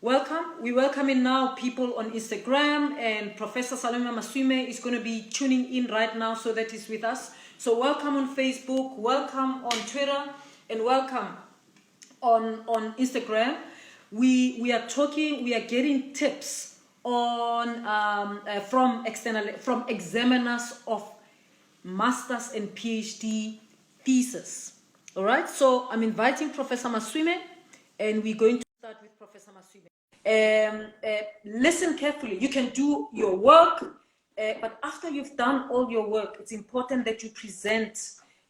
Welcome. We're welcoming now people on Instagram, and Professor Salome Maswime is going to be tuning in right now so that he's with us. So welcome on Facebook, welcome on Twitter, and welcome on Instagram. We are getting tips on from examiners of master's and PhD thesis. All right, so I'm inviting Professor Maswime, and we're going to start with Professor Maswime. Listen carefully. You can do your work, but after you've done all your work, it's important that you present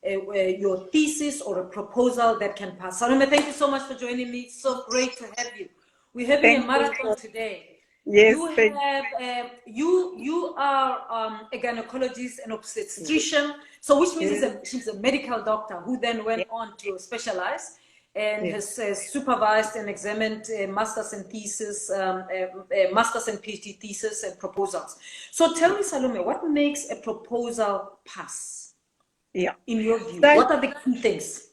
your thesis or a proposal that can pass. Salome, thank you so much for joining me. It's so great to have you. We're having a marathon today. Yes, you are a gynecologist and obstetrician, so which means she's a medical doctor who then went on to specialize and has supervised and examined masters and thesis, masters and PhD thesis and proposals. So tell me, Salome, what makes a proposal pass? Yeah. In your view, what are the key things?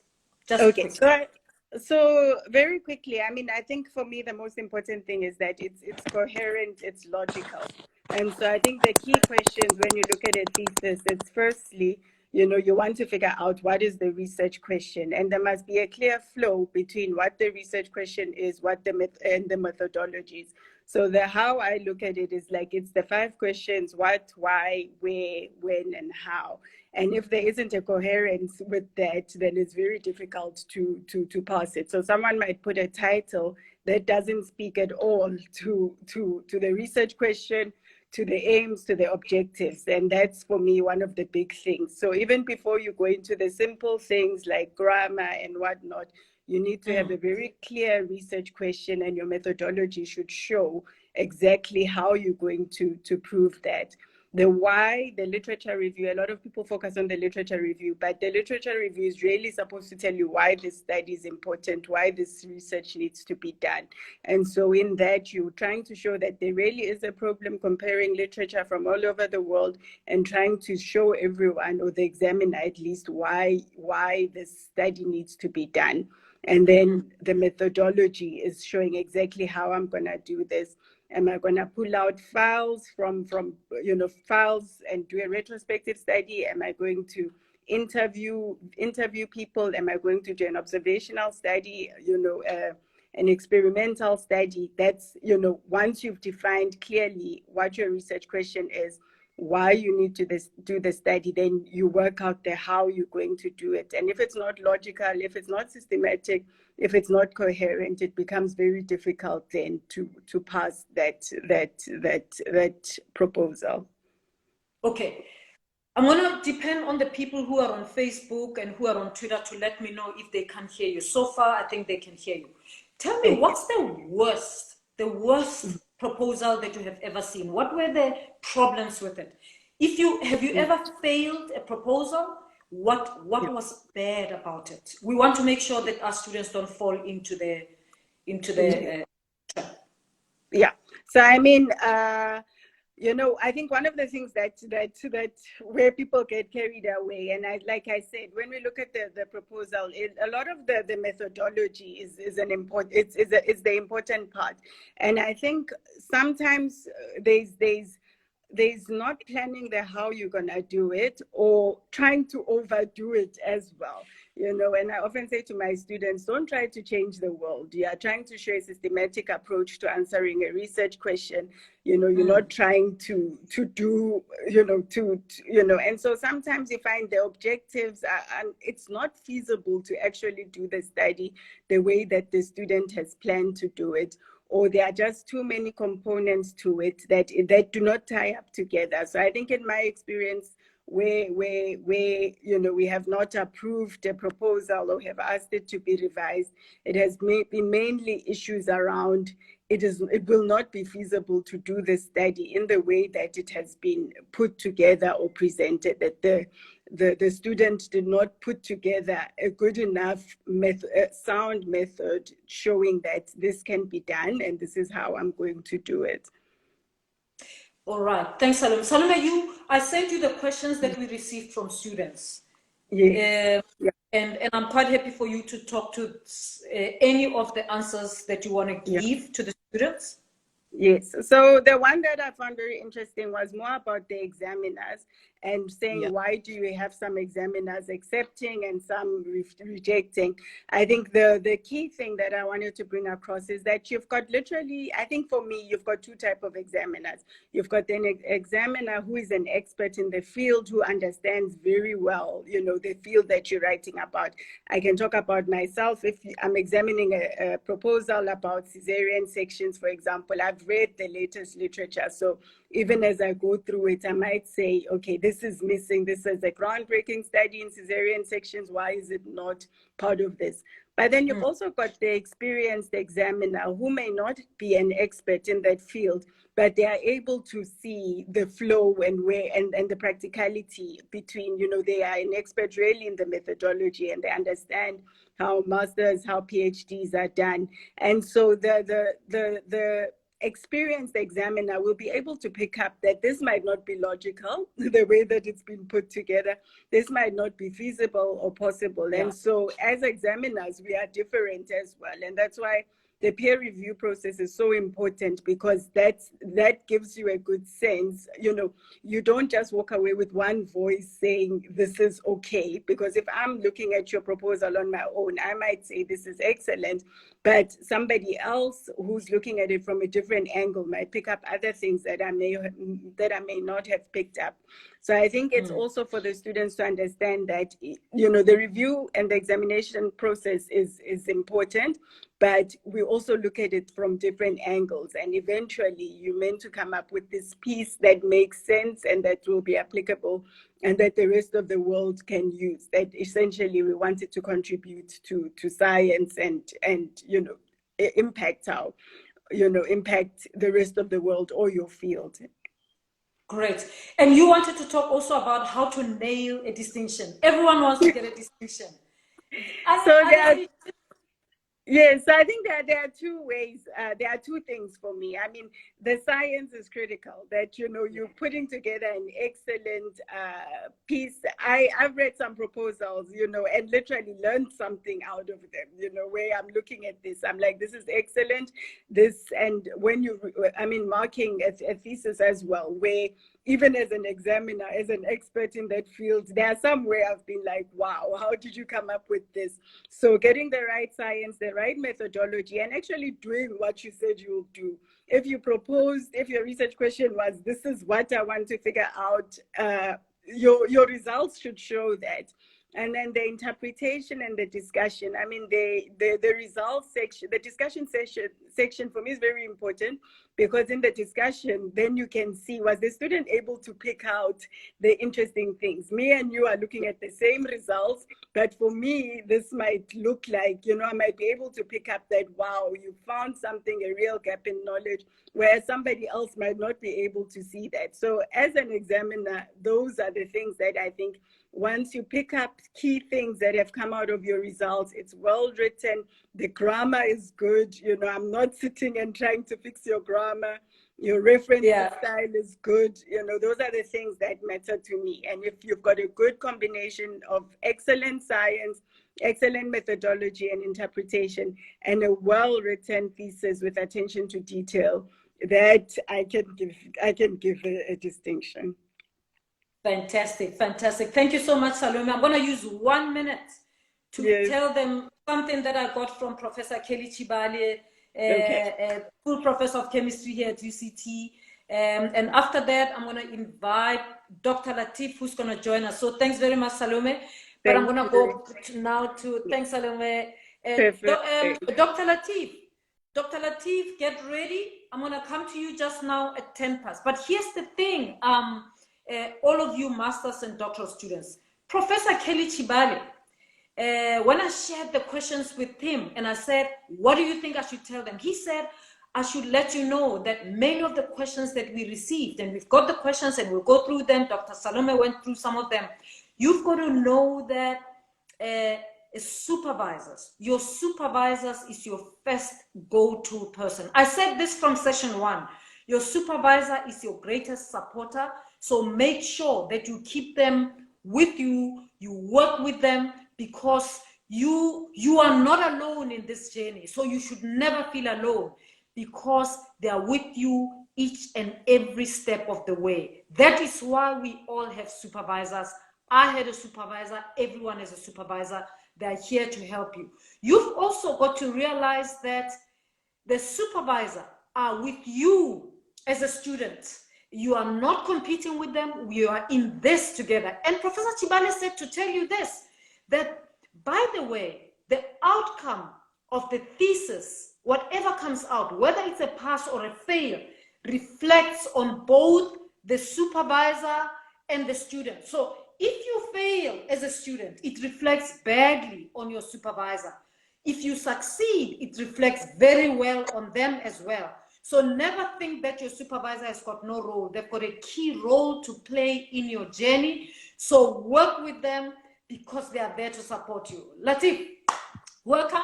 So very quickly, I mean, I think for me, the most important thing is that it's coherent, it's logical. And so I think the key questions when you look at a thesis is firstly, you want to figure out what is the research question, and there must be a clear flow between what the research question is, and the methodologies. So the how I look at it is like it's the 5 questions: what, why, where, when, and how. And if there isn't a coherence with that, then it's very difficult to pass it. So someone might put a title that doesn't speak at all to the research question, to the aims, to the objectives. And that's, for me, one of the big things. So even before you go into the simple things like grammar and whatnot, you need to have a very clear research question, and your methodology should show exactly how you're going to prove that. The why, the literature review, a lot of people focus on the literature review, but the literature review is really supposed to tell you why this study is important, why this research needs to be done. And so in that, you're trying to show that there really is a problem comparing literature from all over the world and trying to show everyone, or the examiner at least, why this study needs to be done. And then the methodology is showing exactly how I'm going to do this. Am I going to pull out files from files and do a retrospective study? Am I going to interview people? Am I going to do an observational study, an experimental study? That's, once you've defined clearly what your research question is, why you need to do the study, then you work out how you're going to do it. And if it's not logical, if it's not systematic, if it's not coherent, it becomes very difficult then to pass that proposal. Okay. I'm going to depend on the people who are on Facebook and who are on Twitter to let me know if they can hear you. So far, I think they can hear you. Tell me, what's the worst proposal that you have ever seen? What were the problems with it? Have you ever failed a proposal? What was bad about it? We want to make sure that our students don't fall into the trap. Yeah. So I mean, I think one of the things that where people get carried away, and like I said, when we look at the proposal, a lot of the methodology is the important part. And I think sometimes there's not planning how you're gonna do it, or trying to overdo it as well. And I often say to my students, don't try to change the world. You are trying to show a systematic approach to answering a research question. You're not trying to do, and so sometimes you find the objectives and it's not feasible to actually do the study the way that the student has planned to do it, or there are just too many components to it that do not tie up together. So I think in my experience, where we have not approved a proposal or have asked it to be revised, it has been mainly issues around it will not be feasible to do the study in the way that it has been put together or presented, that the student did not put together a good enough sound method showing that this can be done and this is how I'm going to do it. All right. Thanks, Salome. Salome, I sent you the questions that we received from students. Yeah. And I'm quite happy for you to talk to any of the answers that you want to give to the students. Yes. So the one that I found very interesting was more about the examiners and saying, why do you have some examiners accepting and some rejecting? I think the key thing that I wanted to bring across is that you've got literally, I think for me, you've got two types of examiners. You've got an examiner who is an expert in the field, who understands very well, you know, the field that you're writing about. I can talk about myself. If I'm examining a proposal about cesarean sections, for example, I've read the latest literature. So even as I go through it, I might say, okay, this is missing. This is a groundbreaking study in cesarean sections. Why is it not part of this? But then you've also got the experienced examiner who may not be an expert in that field, but they are able to see the flow and where and the practicality between, you know, they are an expert really in the methodology and they understand how masters, how PhDs are done. And so the experienced examiner will be able to pick up that this might not be logical, the way that it's been put together. This might not be feasible or possible. And so as examiners, we are different as well. And that's why the peer review process is so important, because that gives you a good sense. You know, you don't just walk away with one voice saying this is okay, because if I'm looking at your proposal on my own, I might say this is excellent, but somebody else who's looking at it from a different angle might pick up other things that I may not have picked up. So I think it's also for the students to understand that, you know, the review and the examination process is important, but we also look at it from different angles. And eventually you're meant to come up with this piece that makes sense and that will be applicable and that the rest of the world can use. That essentially we wanted to contribute to science and you know, impact the rest of the world or your field. Great. And you wanted to talk also about how to nail a distinction. Everyone wants to get a distinction. Yes, I think that there are two ways. There are two things for me. I mean, the science is critical. That, you know, you're putting together an excellent piece. I've read some proposals, you know, and literally learned something out of them. You know, where I'm looking at this, I'm like, this is excellent. And when marking a thesis as well, where even as an examiner, as an expert in that field, there are some where I've been like, wow, how did you come up with this? So getting the right science, the right methodology, and actually doing what you said you'll do. If your research question was, this is what I want to figure out, your results should show that. And then the interpretation and the discussion. I mean, the results section, the discussion section for me is very important, because in the discussion, then you can see, was the student able to pick out the interesting things? Me and you are looking at the same results, but for me, this might look like, you know, I might be able to pick up that, wow, you found something, a real gap in knowledge, whereas somebody else might not be able to see that. So as an examiner, those are the things that I think, once you pick up key things that have come out of your results, it's well written, the grammar is good, you know, I'm not sitting and trying to fix your grammar, your reference style is good, you know, those are the things that matter to me. And if you've got a good combination of excellent science, excellent methodology and interpretation, and a well-written thesis with attention to detail, that I can give a distinction. Fantastic, fantastic. Thank you so much, Salome. I'm going to use 1 minute to tell them something that I got from Professor Kelly Chibale, full professor of chemistry here at UCT. And after that, I'm going to invite Dr. Latif, who's going to join us. So thanks very much, Salome. But I'm going to go now to, thanks, Salome. Dr. Latif, get ready. I'm going to come to you just now at 10 past. But here's the thing. All of you masters and doctoral students, Professor Kelly Chibale, when I shared the questions with him and I said, what do you think I should tell them? He said, I should let you know that many of the questions that we received, and we've got the questions and we'll go through them. Dr. Salome went through some of them. You've got to know that your supervisors is your first go-to person. I said this from session 1. Your supervisor is your greatest supporter. So make sure that you keep them with you, you work with them, because you are not alone in this journey. So you should never feel alone, because they are with you each and every step of the way. That is why we all have supervisors. I had a supervisor, everyone has a supervisor. They're here to help you. You've also got to realize that the supervisor are with you as a student. You are not competing with them. We are in this together. And Professor Chibale said to tell you this, that by the way, the outcome of the thesis, whatever comes out, whether it's a pass or a fail, reflects on both the supervisor and the student. So if you fail as a student, it reflects badly on your supervisor. If you succeed, it reflects very well on them as well. So never think that your supervisor has got no role. They've got a key role to play in your journey. So work with them because they are there to support you. Latif, welcome.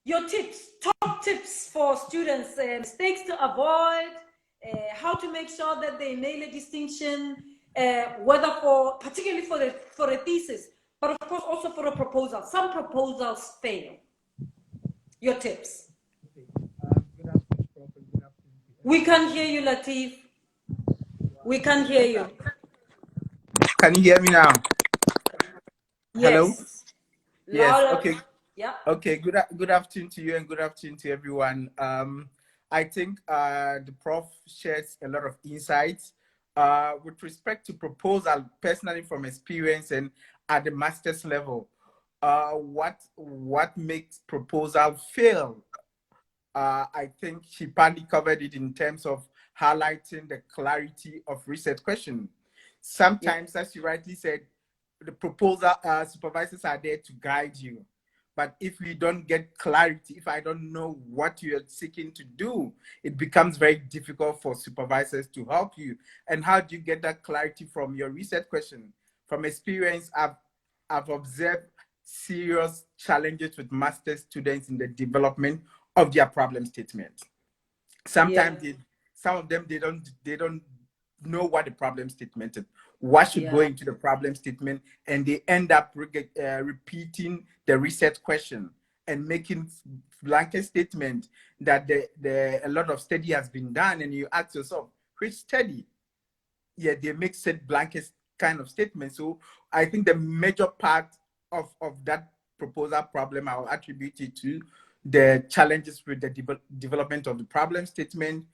Your tips, top tips for students, mistakes to avoid, how to make sure that they nail a distinction, whether particularly for a thesis, but of course also for a proposal. Some proposals fail. Your tips. Good afternoon, Prof. Good afternoon. We can't hear you, Latif. We can't hear you. Can you hear me now? Yes. Hello? Yes. Louder. Okay. Yeah. Okay. Good afternoon to you and good afternoon to everyone. I think the Prof shares a lot of insights with respect to proposal, personally from experience and at the master's level. What makes proposal fail? I think she partly covered it in terms of highlighting the clarity of research question. Sometimes, as you rightly said, the proposal supervisors are there to guide you. But if we don't get clarity, if I don't know what you're seeking to do, it becomes very difficult for supervisors to help you. And how do you get that clarity from your research question? From experience, I've observed serious challenges with master's students in the development of their problem statement. Sometimes some of them they don't know what the problem statement is, what should go into the problem statement, and they end up repeating the research question and making blanket statement that a lot of study has been done, and you ask yourself, which study? Yeah, they make said blanket kind of statement. So I think the major part of that proposal problem, I'll attribute it to the challenges with the development of the problem statement.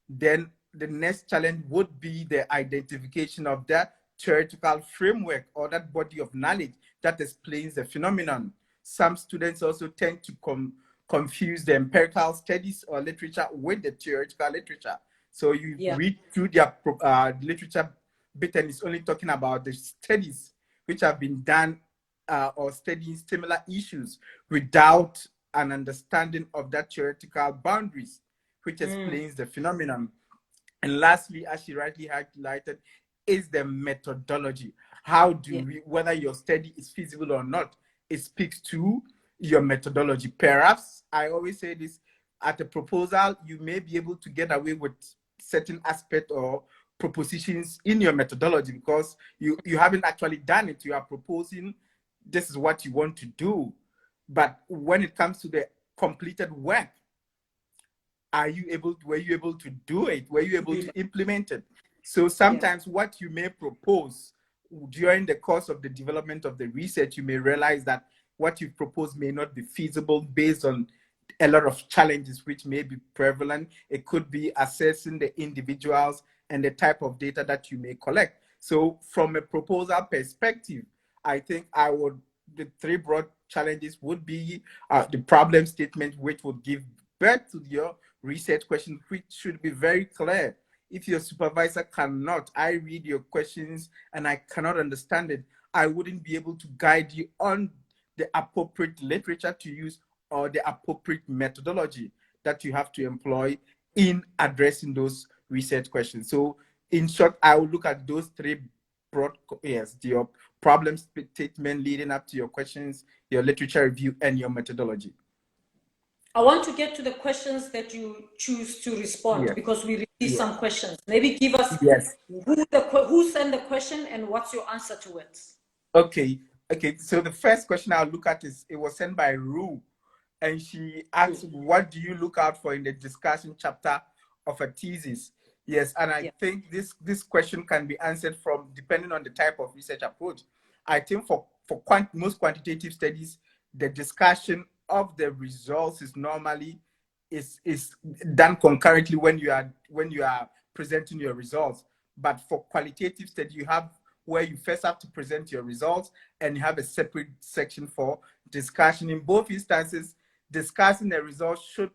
Then the next challenge would be the identification of that theoretical framework or that body of knowledge that explains the phenomenon. Some students also tend to confuse the empirical studies or literature with the theoretical literature. So you read through their literature bit and it's only talking about the studies which have been done or studying similar issues without an understanding of that theoretical boundaries, which explains the phenomenon. And lastly, as she rightly highlighted, is the methodology. How do we, whether your study is feasible or not, it speaks to your methodology. Perhaps, I always say this, at a proposal, you may be able to get away with certain aspect or propositions in your methodology because you haven't actually done it. You are proposing, this is what you want to do. But when it comes to the completed work, were you able to do it? Were you able to implement it? So sometimes what you may propose during the course of the development of the research, you may realize that what you propose may not be feasible based on a lot of challenges which may be prevalent. It could be assessing the individuals and the type of data that you may collect. So from a proposal perspective, I think the three broad challenges would be the problem statement, which would give birth to your research question, which should be very clear. If your supervisor cannot, I read your questions and I cannot understand it, I wouldn't be able to guide you on the appropriate literature to use or the appropriate methodology that you have to employ in addressing those research questions. So in short, I will look at those three broad areas: your problem statement leading up to your questions, your literature review, and your methodology. I want to get to the questions that you choose to respond because we received some questions. Maybe give us who sent the question and what's your answer to it. Okay. Okay, so the first question I'll look at is, it was sent by Rue, and she asked, what do you look out for in the discussion chapter of a thesis? Yes, and I think this question can be answered from depending on the type of research approach. I think for most quantitative studies, the discussion of the results is normally is done concurrently when you are presenting your results. But for qualitative study, you have where you first have to present your results, and you have a separate section for discussion. In both instances, discussing the results should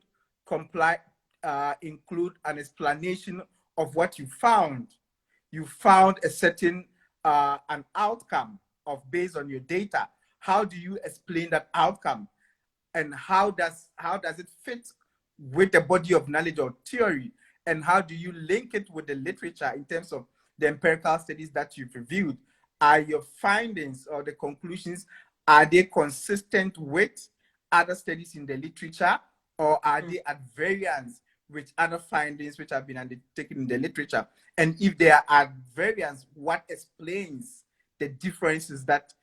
include an explanation of what you found. You found a certain an outcome based on your data. How do you explain that outcome, and how does it fit with the body of knowledge or theory, and how do you link it with the literature in terms of the empirical studies that you've reviewed? Are your findings or the conclusions, are they consistent with other studies in the literature, or are they at variance with other findings which have been undertaken in the literature? And if they are at variance, what explains the differences that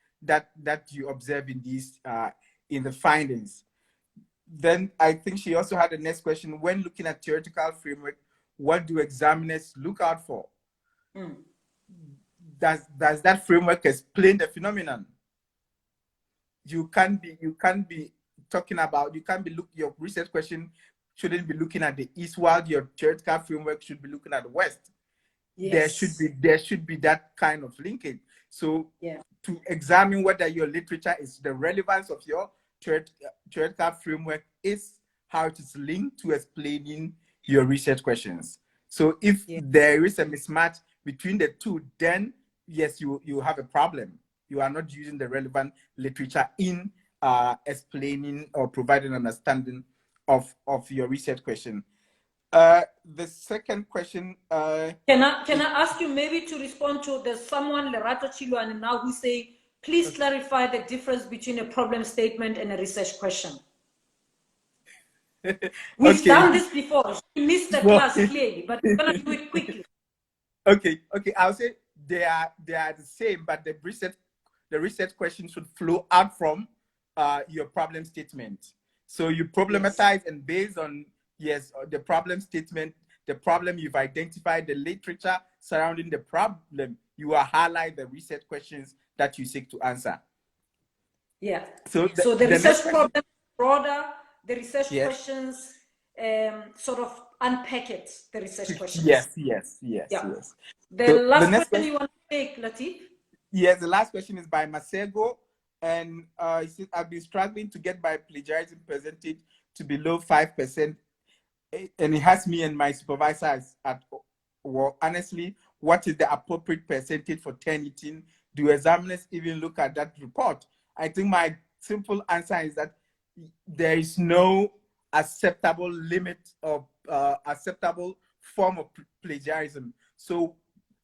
you observe in these in the findings? Then I think she also had the next question: when looking at theoretical framework, what do examiners look out for? Does that framework explain the phenomenon? You can't be talking about, your research question shouldn't be looking at the east, while your theoretical framework should be looking at the west. Yes. There should be that kind of linkage. So to examine whether your literature is the relevance of your theoretical framework is how it is linked to explaining your research questions. So if there is a mismatch between the two, then yes, you have a problem. You are not using the relevant literature in explaining or providing understanding of your research question. The second question. Can I ask you maybe to respond to, there's someone, Lerato Chiluani, now who say, please clarify the difference between a problem statement and a research question. We've done this before. She missed the class clearly, but we're going to do it quickly. Okay. I'll say they are the same, but the research question should flow out from your problem statement. So you problematize, and based on the problem statement, the problem you've identified, the literature surrounding the problem, you will highlight the research questions that you seek to answer. Yeah. So the research problem is broader, the research questions sort of unpack it, the research questions. Yes. The last question you want to take, Latif? Yes, the last question is by Masego, and he says, I've been struggling to get my plagiarism percentage to below 5%, and it has me and my supervisor at, well, honestly, what is the appropriate percentage for Turnitin? Do examiners even look at that report? I think my simple answer is that there is no acceptable limit of acceptable form of plagiarism. So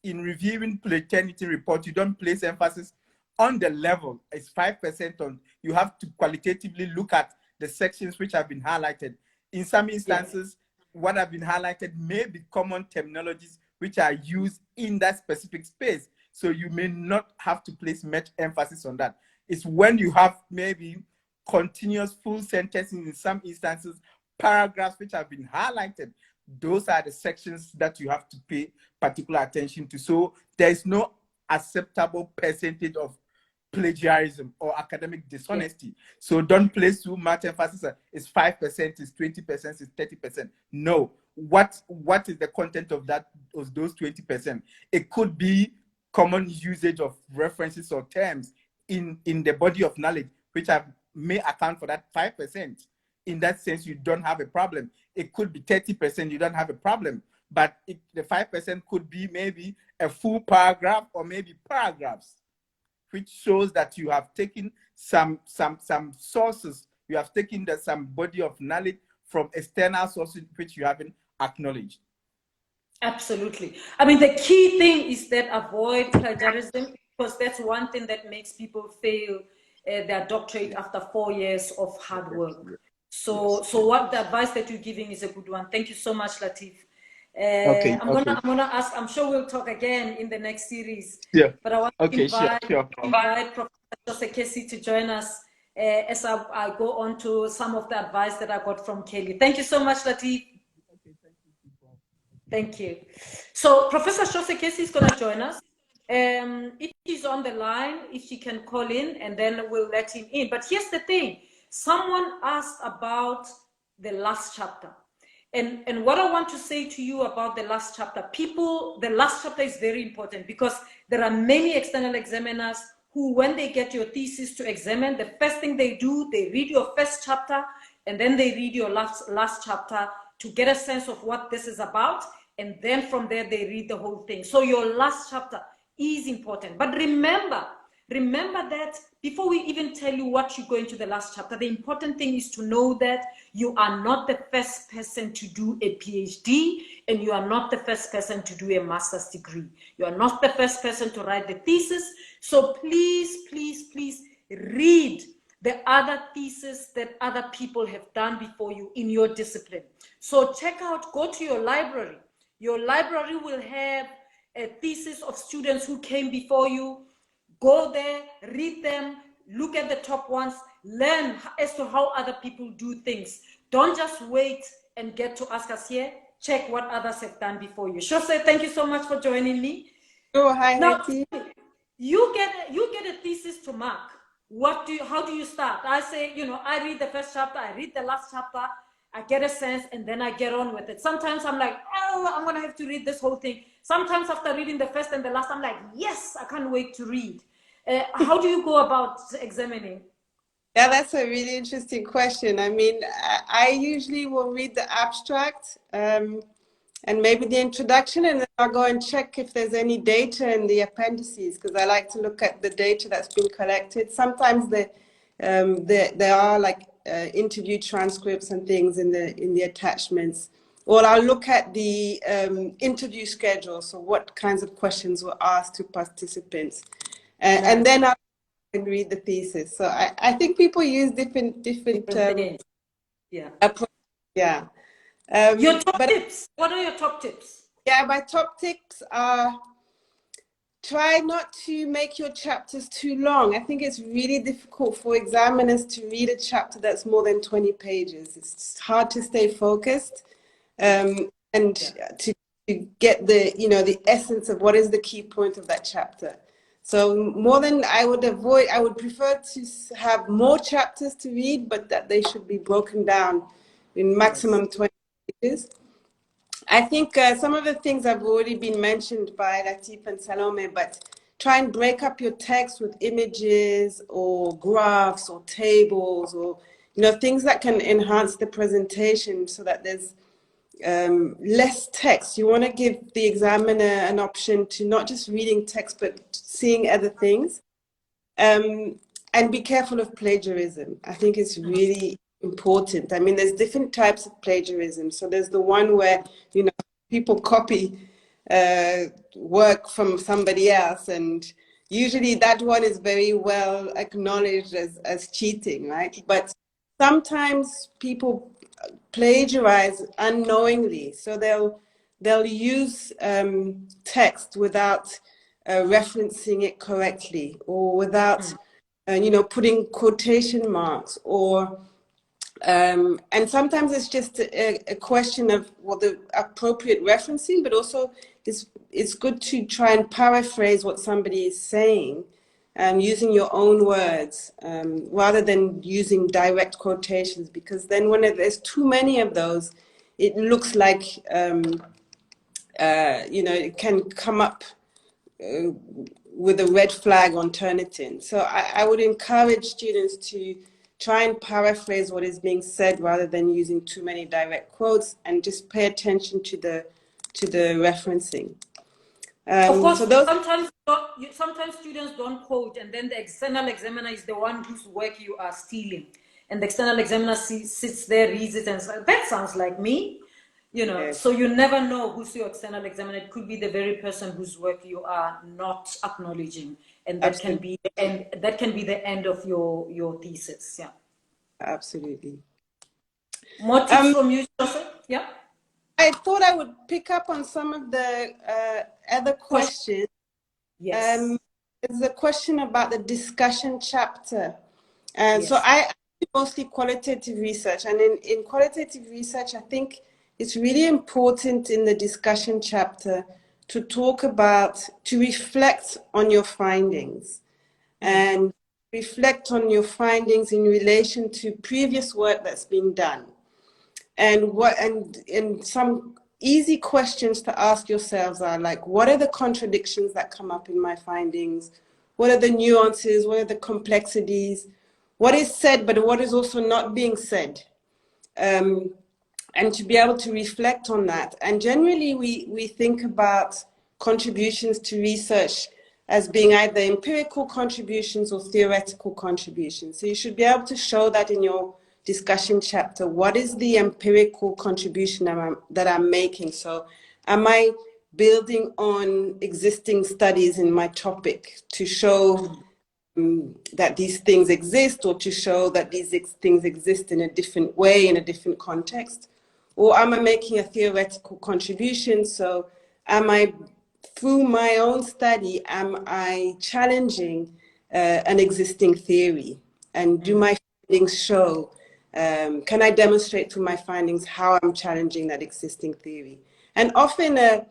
in reviewing Turnitin report, you don't place emphasis on the level. It's 5% on. You have to qualitatively look at the sections which have been highlighted. In some instances, what have been highlighted may be common terminologies which are used in that specific space. So you may not have to place much emphasis on that. It's when you have maybe continuous full sentences, in some instances, paragraphs which have been highlighted. Those are the sections that you have to pay particular attention to. So there is no acceptable percentage of plagiarism or academic dishonesty. So don't place too much emphasis on it's 5%, it's 20%, it's 30%. No. What is the content of those 20%? It could be common usage of references or terms in the body of knowledge, which may account for that 5%. In that sense, you don't have a problem. It could be 30%, you don't have a problem. But the 5% could be maybe a full paragraph or maybe paragraphs, which shows that you have taken some sources, you have taken some body of knowledge from external sources which you haven't acknowledged. Absolutely. I mean, the key thing is that avoid plagiarism, because that's one thing that makes people fail their doctorate after 4 years of hard work. So what the advice that you're giving is a good one. Thank you so much, Latif. I'm gonna ask, I'm sure we'll talk again in the next series. Yeah. But I want to invite Professor Professor Casey to join us as I go on to some of the advice that I got from Kelly. Thank you so much, Latif. Thank you. So Professor Shose Casey is going to join us. If he's on the line, if she can call in, and then we'll let him in. But here's the thing. Someone asked about the last chapter. And what I want to say to you about the last chapter, the last chapter is very important because there are many external examiners who, when they get your thesis to examine, the first thing they do, they read your first chapter, and then they read your last chapter to get a sense of what this is about. And then from there, they read the whole thing. So your last chapter is important. But remember that before we even tell you what you go into the last chapter, the important thing is to know that you are not the first person to do a PhD, and you are not the first person to do a master's degree. You are not the first person to write the thesis. So please, please, please read the other thesis that other people have done before you in your discipline. So go to your library. Your library will have a thesis of students who came before you. Go there, read them, look at the top ones, learn as to how other people do things. Don't just wait and get to ask us here. Check what others have done before you. Shose, thank you so much for joining me. Oh, hi, now, Hetty. you get a thesis to mark. How do you start? I say, I read the first chapter, I read the last chapter, I get a sense, and then I get on with it. Sometimes I'm like, oh, I'm gonna have to read this whole thing. Sometimes after reading the first and the last, I'm like, yes, I can't wait to read. How do you go about examining? Yeah, that's a really interesting question. I mean, I usually will read the abstract and maybe the introduction, and then I'll go and check if there's any data in the appendices, because I like to look at the data that's been collected. Sometimes there are like interview transcripts and things in the attachments. Or I'll look at the interview schedule, so what kinds of questions were asked to participants. And then I'll read the thesis. So I think people use different approaches. Yeah. Your top tips. What are your top tips? Yeah, my top tips are try not to make your chapters too long. I think it's really difficult for examiners to read a chapter that's more than 20 pages. It's hard to stay focused and to get the essence of what is the key point of that chapter. So more than I would prefer to have more chapters to read, but that they should be broken down in maximum 20 pages. I think some of the things have already been mentioned by Latif and Salome, but try and break up your text with images or graphs or tables or things that can enhance the presentation so that there's less text. You want to give the examiner an option to not just reading text, but seeing other things. And be careful of plagiarism. I think it's really important. I mean, there's different types of plagiarism. So there's the one where, people copy work from somebody else. And usually that one is very well acknowledged as cheating, right? But sometimes people plagiarize unknowingly. So they'll use text without referencing it correctly, or without putting quotation marks, or and sometimes it's just a question of the appropriate referencing, but also it's good to try and paraphrase what somebody is saying, using your own words rather than using direct quotations, because then when there's too many of those, it looks like it can come up with a red flag on Turnitin. So I would encourage students to try and paraphrase what is being said rather than using too many direct quotes, and just pay attention to the referencing. Of course, so sometimes students don't quote, and then the external examiner is the one whose work you are stealing. And the external examiner sits there, reads it, and says, that sounds like me. Yes. So you never know who's your external examiner. It could be the very person whose work you are not acknowledging. And that can be the end of your thesis. Yeah. Absolutely. More tips from you, Joseph? Yeah. I thought I would pick up on some of the other questions. Yes. there's a question about the discussion chapter. And so Yes. I do mostly qualitative research. And in qualitative research, I think it's really important in the discussion chapter to talk about, to reflect on your findings and reflect on your findings in relation to previous work that's been done. And some easy questions to ask yourselves are like, what are the contradictions that come up in my findings? What are the nuances? What are the complexities? What is said, but what is also not being said? And to be able to reflect on that. And generally, we think about contributions to research as being either empirical contributions or theoretical contributions. So you should be able to show that in your discussion chapter. What is the empirical contribution that I'm making? So am I building on existing studies in my topic to show that these things exist, or to show that these things exist in a different way, in a different context? Or am I making a theoretical contribution? So am I, through my own study, am I challenging an existing theory? And do my findings show, can I demonstrate through my findings how I'm challenging that existing theory? And often a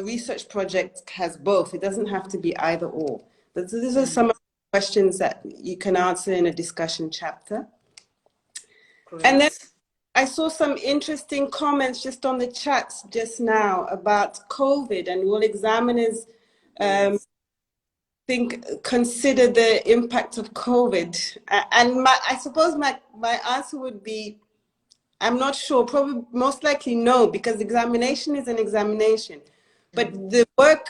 research project has both. It doesn't have to be either or. But these are some of the questions that you can answer in a discussion chapter. Great. And then I saw some interesting comments just on the chat just now about COVID, and will examiners consider the impact of COVID? And I suppose my answer would be, I'm not sure, probably most likely no, because examination is an examination. But the work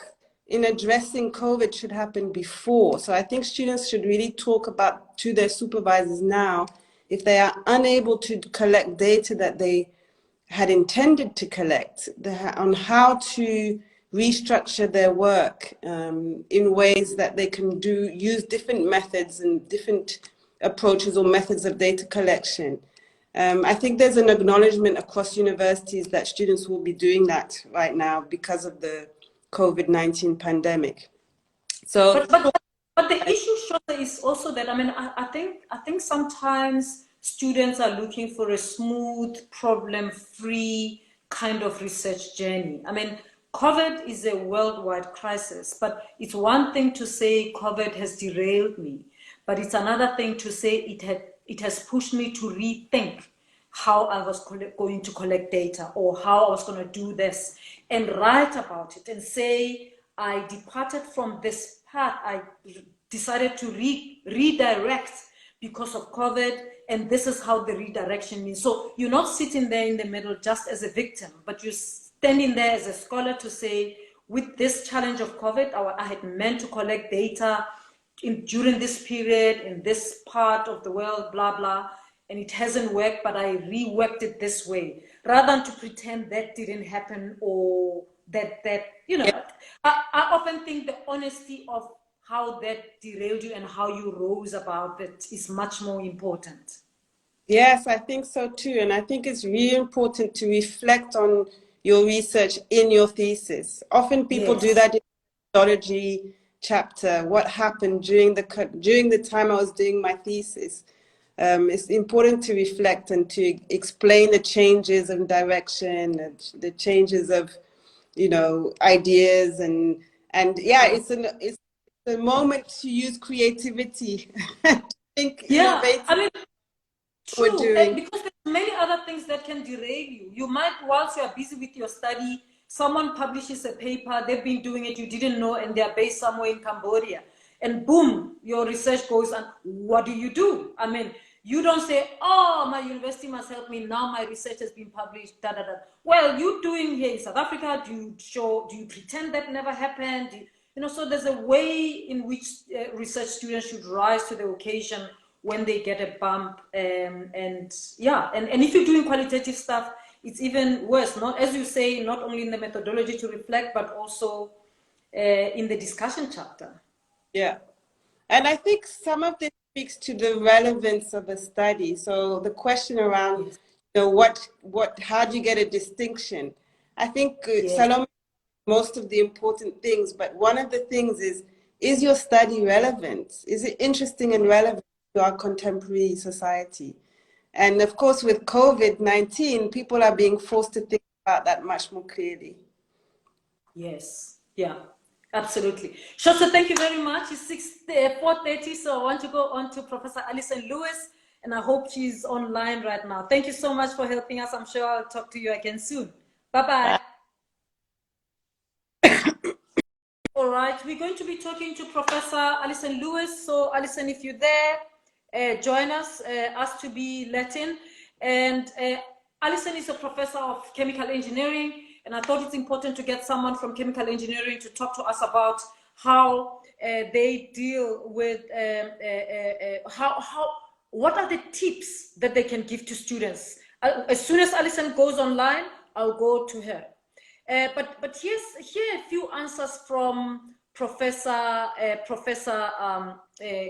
in addressing COVID should happen before. So I think students should really talk about to their supervisors now, if they are unable to collect data that they had intended to collect, on how to restructure their work in ways that they can use different methods and different approaches or methods of data collection. I think there's an acknowledgement across universities that students will be doing that right now because of the COVID-19 pandemic. So, but the issue, Shona, is also that, I mean, I think sometimes students are looking for a smooth, problem-free kind of research journey. I mean, COVID is a worldwide crisis, but it's one thing to say COVID has derailed me, but it's another thing to say it has pushed me to rethink how I was going to collect data, or how I was going to do this, and write about it and say, I departed from this path. I decided to redirect because of COVID, and this is how the redirection means. So you're not sitting there in the middle just as a victim, but you're standing there as a scholar to say, with this challenge of COVID, I had meant to collect data during this period, in this part of the world, blah, blah, and it hasn't worked, but I reworked it this way, rather than to pretend that didn't happen, or that I often think the honesty of how that derailed you and how you rose about it is much more important. Yes, I think so too. And I think it's really important to reflect on your research in your thesis. Often people do that in the methodology chapter. What happened during the time I was doing my thesis? It's important to reflect and to explain the changes of direction, and the changes of, ideas, and it's a moment to use creativity. To think innovative. I mean, true, because there's many other things that can derail you. You might, whilst you are busy with your study, someone publishes a paper, they've been doing it, you didn't know, and they're based somewhere in Cambodia. And boom, your research goes, and what do? I mean, you don't say, oh, my university must help me, now my research has been published, da, da, da. Well, you're doing here in South Africa, do you pretend that never happened? So there's a way in which research students should rise to the occasion when they get a bump, and if you're doing qualitative stuff, it's even worse. Not, as you say, not only in the methodology to reflect, but also in the discussion chapter. Yeah, and I think some of this speaks to the relevance of a study. So the question around, how do you get a distinction? I think Salome, most of the important things, but one of the things is is your study relevant? Is it interesting and relevant to our contemporary society? And of course, with COVID-19, people are being forced to think about that much more clearly. Yes, yeah, absolutely. Shosha, thank you very much. It's 4:30, so I want to go on to Professor Alison Lewis, and I hope she's online right now. Thank you so much for helping us. I'm sure I'll talk to you again soon. Bye-bye. All right, we're going to be talking to Professor Alison Lewis. So, Alison, if you're there, join us. Ask to be let in. And Alison is a professor of chemical engineering, and I thought it's important to get someone from chemical engineering to talk to us about how they deal with what are the tips that they can give to students. As soon as Alison goes online, I'll go to her. But here are a few answers from Professor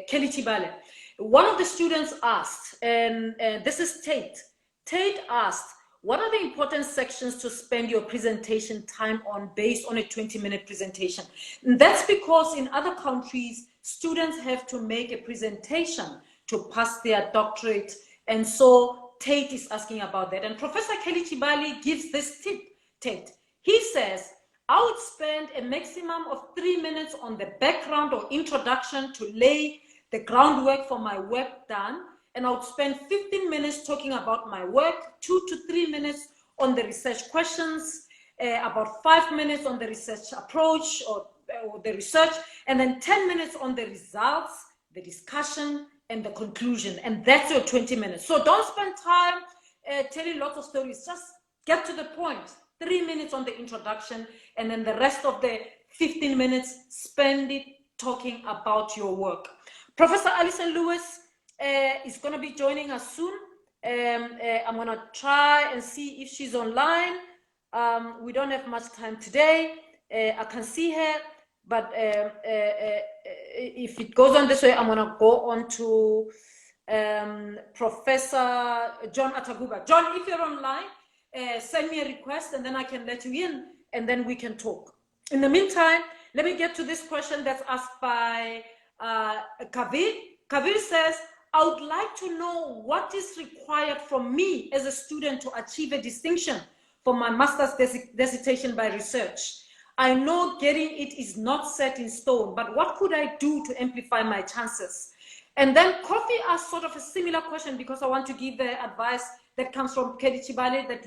Kelly Chibale. One of the students asked, and this is Tate. Tate asked, what are the important sections to spend your presentation time on based on a 20-minute presentation? And that's because in other countries, students have to make a presentation to pass their doctorate. And so Tate is asking about that. And Professor Kelly Chibale gives this tip, Tate. He says, I would spend a maximum of 3 minutes on the background or introduction to lay the groundwork for my work done. And I would spend 15 minutes talking about my work, 2 to 3 minutes on the research questions, about 5 minutes on the research approach or the research, and then 10 minutes on the results, the discussion, and the conclusion. And that's your 20 minutes. So don't spend time telling lots of stories. Just get to the point. 3 minutes on the introduction, and then the rest of the 15 minutes, spend it talking about your work. Professor Alison Lewis is going to be joining us soon. I'm going to try and see if she's online. We don't have much time today. I can see her, but if it goes on this way, I'm going to go on to Professor John Ataguba. John, if you're online, send me a request and then I can let you in and then we can talk. In the meantime, let me get to this question that's asked by Kavir. Kavir says, I would like to know what is required from me as a student to achieve a distinction for my master's dissertation by research. I know getting it is not set in stone, but what could I do to amplify my chances? And then Kofi asked sort of a similar question because I want to give the advice that comes from Kelly Chibale that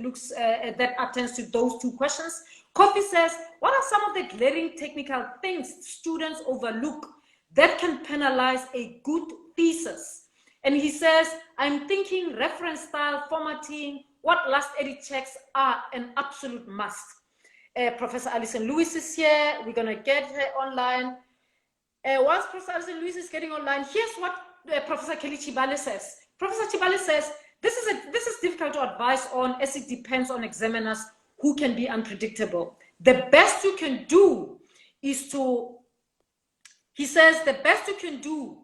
attends to those two questions. Kofi says, what are some of the glaring technical things students overlook that can penalize a good thesis? And he says, I'm thinking reference style, formatting, what last edit checks are an absolute must. Professor Alison Lewis is here. We're going to get her online. Whilst Professor Alison Lewis is getting online, here's what Professor Kelly Chibale says. Professor Chibale says, this is difficult to advise on as it depends on examiners who can be unpredictable. The best you can do is to, he says, the best you can do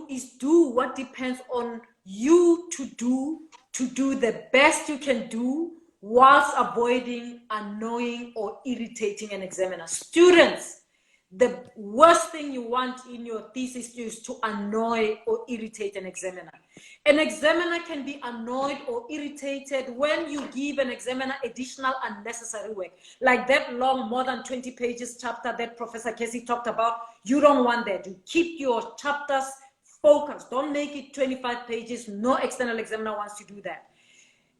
is do what depends on you to do the best you can do whilst avoiding annoying or irritating an examiner. Students, the worst thing you want in your thesis is to annoy or irritate an examiner. An examiner can be annoyed or irritated when you give an examiner additional unnecessary work, like that long, more than 20 pages chapter that Professor Casey talked about. You don't want that. You keep your chapters focused. Don't make it 25 pages. No external examiner wants to do that.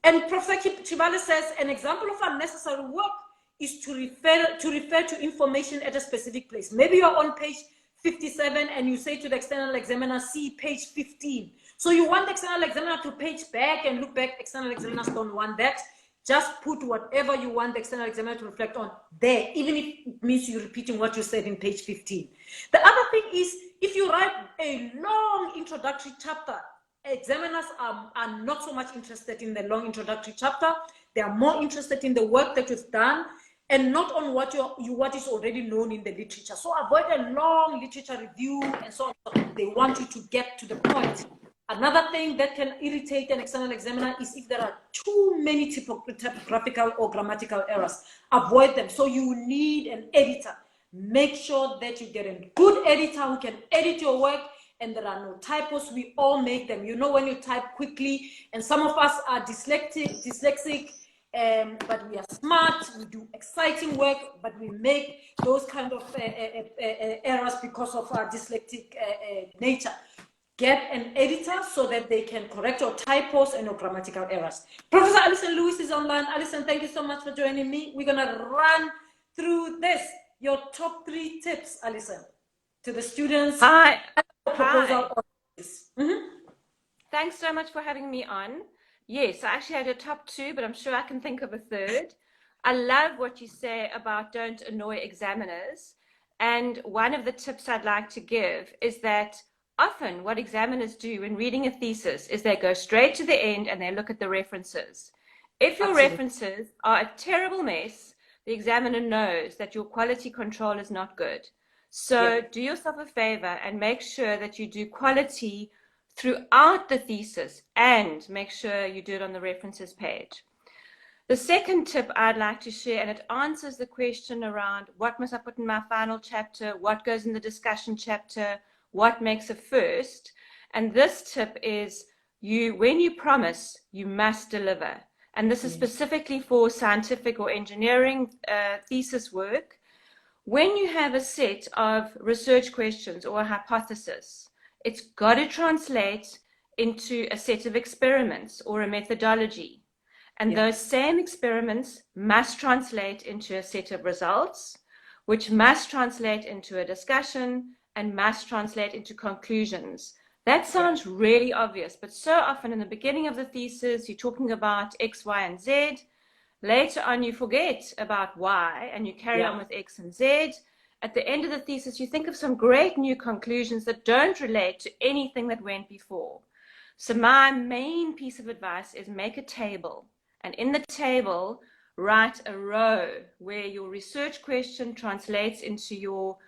And Professor Chibale says an example of unnecessary work is to refer to information at a specific place. Maybe you're on page 57 and you say to the external examiner, see page 15. So you want the external examiner to page back and look back. External examiners don't want that. Just put whatever you want the external examiner to reflect on there, even if it means you're repeating what you said in page 15. The other thing is, if you write a long introductory chapter, examiners are not so much interested in the long introductory chapter. They are more interested in the work that you've done and not on what is already known in the literature. So avoid a long literature review and so on. They want you to get to the point. Another thing that can irritate an external examiner is if there are too many typographical or grammatical errors. Avoid them. So you need an editor, Make sure that you get a good editor who can edit your work, and there are no typos. We all make them. You know, when you type quickly, and some of us are dyslexic, but we are smart. We do exciting work, but we make those kind of errors because of our dyslexic nature. Get an editor so that they can correct your typos and your grammatical errors. Professor Alison Lewis is online. Alison, thank you so much for joining me. We're gonna run through this. Your top 3 tips, Alison, to the students. Hi. Proposal. Thanks so much for having me on. Yes, I actually had a top 2, but I'm sure I can think of a third. I love what you say about don't annoy examiners. And one of the tips I'd like to give is that often what examiners do when reading a thesis is they go straight to the end and they look at the references. If your references are a terrible mess, the examiner knows that your quality control is not good. So do yourself a favor and make sure that you do quality throughout the thesis and make sure you do it on the references page. The second tip I'd like to share, and it answers the question around what must I put in my final chapter, what goes in the discussion chapter, what makes a first. And this tip is when you promise, you must deliver. And this is specifically for scientific or engineering thesis work. When you have a set of research questions or a hypothesis, it's got to translate into a set of experiments or a methodology. And those same experiments must translate into a set of results, which must translate into a discussion and must translate into conclusions. That sounds really obvious, but so often in the beginning of the thesis, you're talking about X, Y, and Z. Later on, you forget about Y and you carry on with X and Z. At the end of the thesis, you think of some great new conclusions that don't relate to anything that went before. So my main piece of advice is make a table. And in the table, write a row where your research question translates into your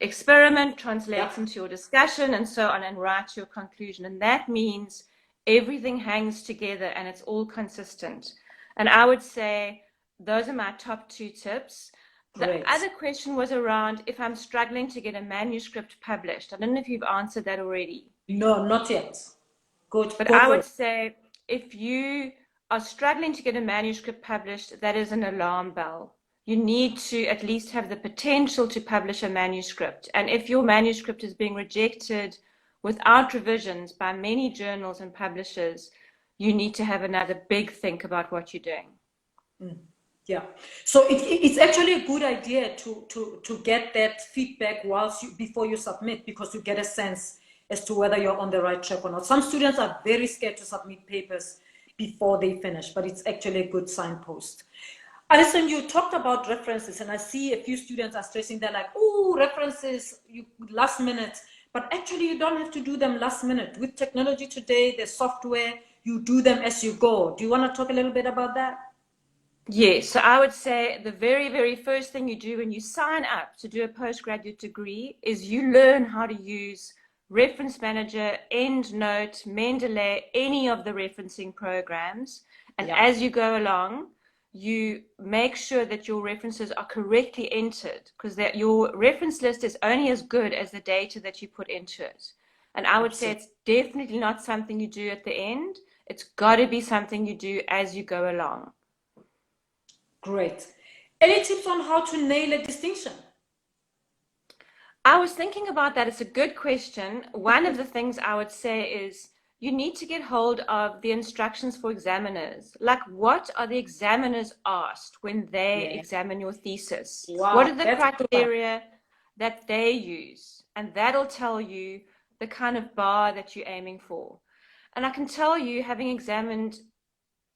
experiment, translates into your discussion, and so on, and write your conclusion. And that means everything hangs together and it's all consistent. And I would say those are my top 2 tips. The other question was around if I'm struggling to get a manuscript published. I don't know if you've answered that already. No, not yet. Good. But I would say if you are struggling to get a manuscript published, that is an alarm bell. You need to at least have the potential to publish a manuscript. And if your manuscript is being rejected without revisions by many journals and publishers, you need to have another big think about what you're doing. Yeah. So it's actually a good idea to get that feedback before you submit, because you get a sense as to whether you're on the right track or not. Some students are very scared to submit papers before they finish, but it's actually a good signpost. Alison, you talked about references, and I see a few students are stressing. They're like, oh, references, last minute. But actually, you don't have to do them last minute. With technology today, the software, you do them as you go. Do you want to talk a little bit about that? Yes, so I would say the very, very first thing you do when you sign up to do a postgraduate degree is you learn how to use Reference Manager, EndNote, Mendeley, any of the referencing programs. And as you go along, you make sure that your references are correctly entered, because your reference list is only as good as the data that you put into it. And I would say it's definitely not something you do at the end. It's got to be something you do as you go along. Great. Any tips on how to nail a distinction? I was thinking about that. It's a good question. One of the things I would say is you need to get hold of the instructions for examiners. Like, what are the examiners asked when they examine your thesis? Wow, what are the criteria that they use? And that'll tell you the kind of bar that you're aiming for. And I can tell you, having examined,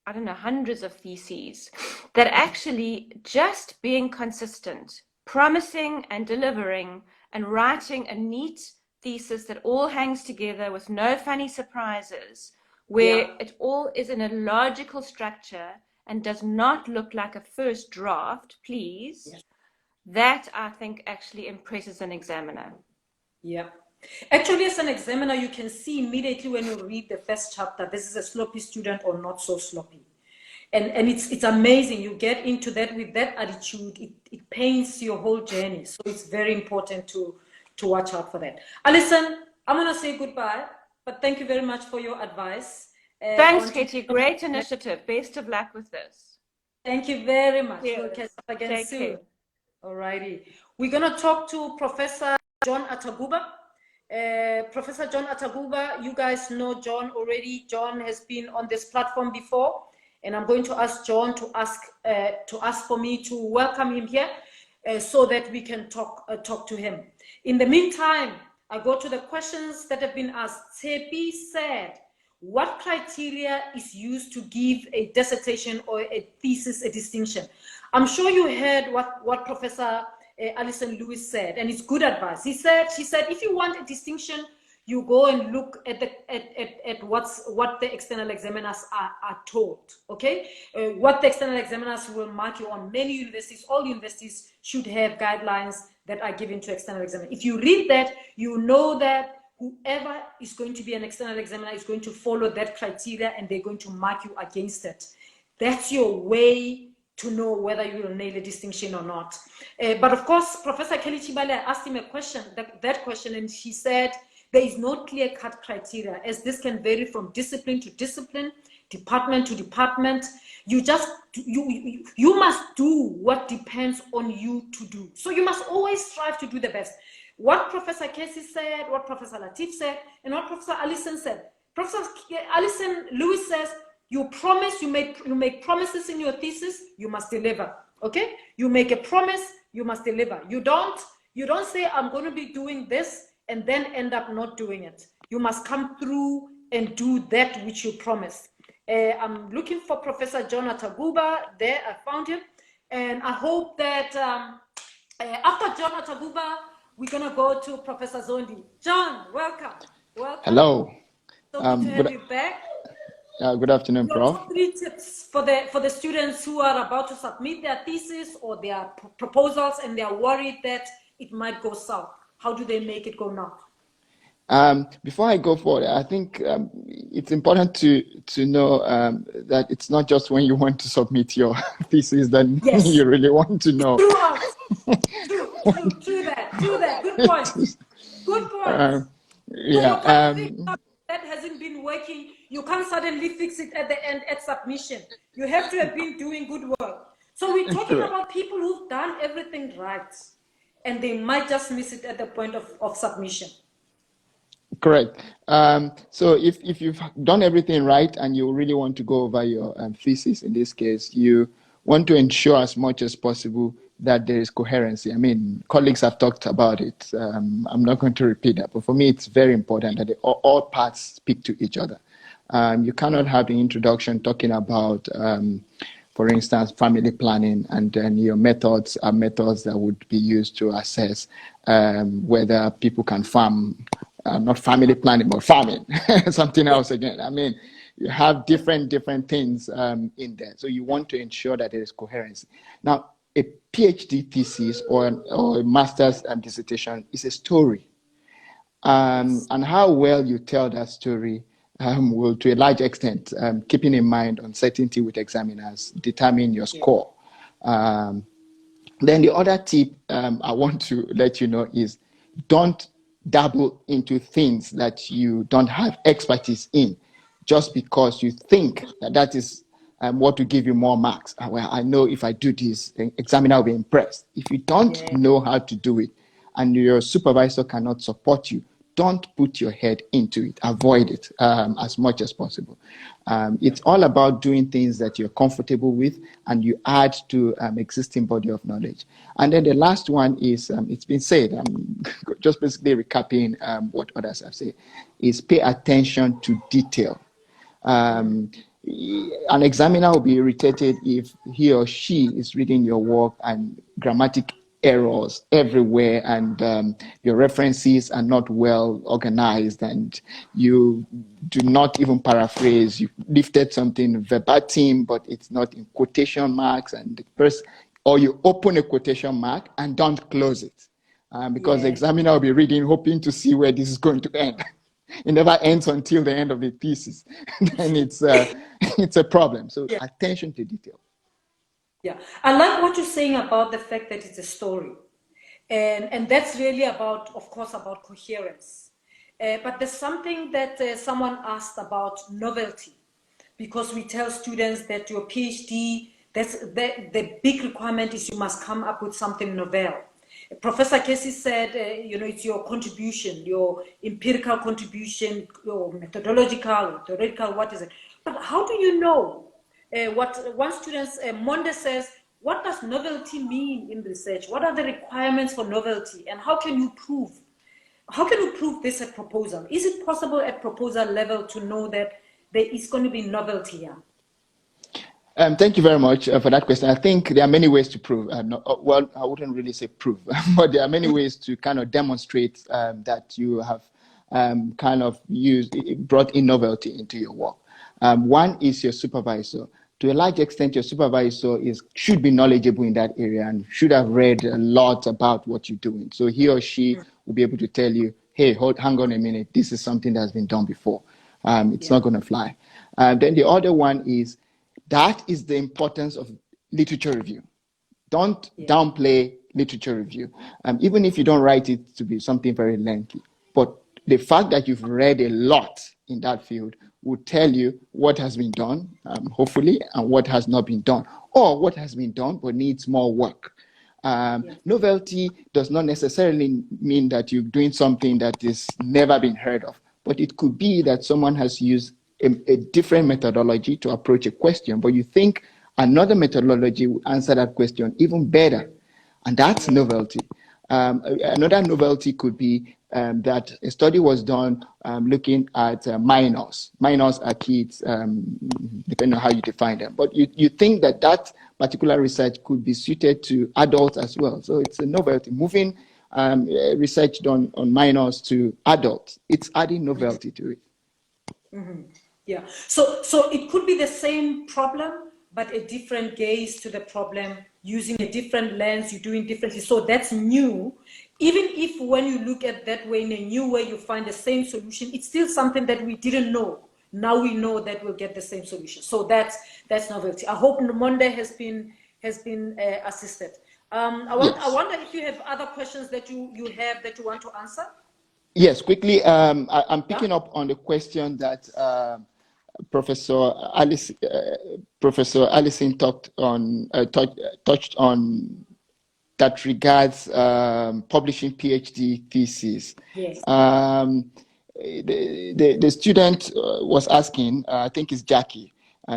I don't know, hundreds of theses, that actually just being consistent, promising and delivering, and writing a neat thesis that all hangs together with no funny surprises, where it all is in a logical structure and does not look like a first draft, please, that I think actually impresses an examiner. Yeah. Actually, as an examiner, you can see immediately when you read the first chapter, this is a sloppy student or not so sloppy. And it's amazing. You get into that with that attitude, it paints your whole journey. So it's very important to watch out for that. Alison, I'm gonna say goodbye, but thank you very much for your advice. Thanks, Katie. Great initiative. Best of luck with this. Thank you very much. Yes. We'll catch up again Take soon. care. Alrighty. We're gonna talk to Professor John Ataguba. Professor John Ataguba, you guys know John already. John has been on this platform before, and I'm going to ask John to ask for me to welcome him here, so that we can talk to him. In the meantime, I go to the questions that have been asked. Tepi said, what criteria is used to give a dissertation or a thesis a distinction? I'm sure you heard what Professor Alison Lewis said, and it's good advice. She said, if you want a distinction, you go and look at what the external examiners are told, okay? What the external examiners will mark you on. Many universities, all universities should have guidelines that are given to external examiners. If you read that, you know that whoever is going to be an external examiner is going to follow that criteria, and they're going to mark you against it. That's your way to know whether you will nail a distinction or not. But of course, Professor Kelly Chibale, I asked him a question, that question, and she said, there is no clear-cut criteria, as this can vary from discipline to discipline, department to department. You must do what depends on you to do. So you must always strive to do the best. What Professor Casey said, what Professor Latif said, and what Professor Allison said. Professor Alison Lewis says, you promise, you make promises in your thesis, you must deliver. Okay? You make a promise, you must deliver. You don't say, I'm going to be doing this, and then end up not doing it. You must come through and do that which you promised. I'm looking for Professor John Ataguba. There, I found him. And I hope that after John Ataguba, we're going to go to Professor Zondi. John, welcome. Welcome. Hello. So good to have you back. Good afternoon, Your Prof. top 3 tips for the students who are about to submit their thesis or their proposals, and they're worried that it might go south. How do they make it go north? Before I go forward, I think it's important to know that it's not just when you want to submit your thesis that Yes. you really want to know. True that. Good point. Good point. Yeah. So that hasn't been working. You can't suddenly fix it at the end at submission. You have to have been doing good work. So we're talking about people who've done everything right, and they might just miss it at the point of submission. Correct. So if you've done everything right and you really want to go over your thesis, in this case, you want to ensure as much as possible that there is coherency. I mean, colleagues have talked about it. I'm not going to repeat that, but for me, it's very important that all parts speak to each other. You cannot have the introduction talking about, for instance, family planning, and then your methods are methods that would be used to assess whether people can farm, not family planning, but farming, something else again. I mean, you have different things in there. So you want to ensure that there is coherency. Now, a PhD thesis or a master's dissertation is a story. And how well you tell that story will, to a large extent, keeping in mind uncertainty with examiners, determine your score. Then the other tip I want to let you know is don't dabble into things that you don't have expertise in just because you think that is what will give you more marks. Well, I know if I do this, the examiner will be impressed. If you don't know how to do it and your supervisor cannot support you, don't put your head into it. Avoid it as much as possible. It's all about doing things that you're comfortable with and you add to existing body of knowledge. And then the last one is, it's been said, I'm just basically recapping what others have said, is pay attention to detail. An examiner will be irritated if he or she is reading your work and grammatic errors everywhere, and your references are not well organized, and you do not even paraphrase. You lifted something verbatim, but it's not in quotation marks, and the person, or you open a quotation mark and don't close it, because the examiner will be reading, hoping to see where this is going to end. it never ends until the end of the thesis, then it's a problem. So Yeah. attention to detail. Yeah, I like what you're saying about the fact that it's a story, and that's really about, of course, about coherence. But there's something that someone asked about novelty, because we tell students that your PhD, that's the big requirement is you must come up with something novel. Professor Casey said, it's your contribution, your empirical contribution, your methodological, theoretical, what is it? But how do you know? What one student, Monde says, what does novelty mean in research? What are the requirements for novelty? And how can you prove? How can you prove this at proposal? Is it possible at proposal level to know that there is going to be novelty here? Thank you very much for that question. I think there are many ways to prove. Well, I wouldn't really say prove, but there are many ways to kind of demonstrate that you have kind of brought in novelty into your work. One is your supervisor. To a large extent, your supervisor should be knowledgeable in that area and should have read a lot about what you're doing. So he or she will be able to tell you, hey, hang on a minute, this is something that's been done before. It's not going to fly. Then the other one is, that is the importance of literature review. Don't downplay literature review, even if you don't write it to be something very lengthy. But the fact that you've read a lot in that field will tell you what has been done, hopefully, and what has not been done, or what has been done but needs more work. Novelty does not necessarily mean that you're doing something that is never been heard of, but it could be that someone has used a different methodology to approach a question, but you think another methodology will answer that question even better. And that's novelty. Another novelty could be that a study was done looking at minors. Minors are kids, depending on how you define them. But you think that that particular research could be suited to adults as well. So it's a novelty. Moving research done on minors to adults, it's adding novelty to it. Mm-hmm. Yeah. So it could be the same problem, but a different gaze to the problem, using a different lens, you're doing differently. So that's new. Even if when you look at that way, in a new way, you find the same solution, it's still something that we didn't know. Now we know that we'll get the same solution. So that's novelty. I hope Monde has been assisted. I wonder if you have other questions that you have that you want to answer. Yes, quickly. I'm picking up on the question that Professor Allison touched on that regards publishing PhD thesis. Yes. The student was asking, I think it's Jackie.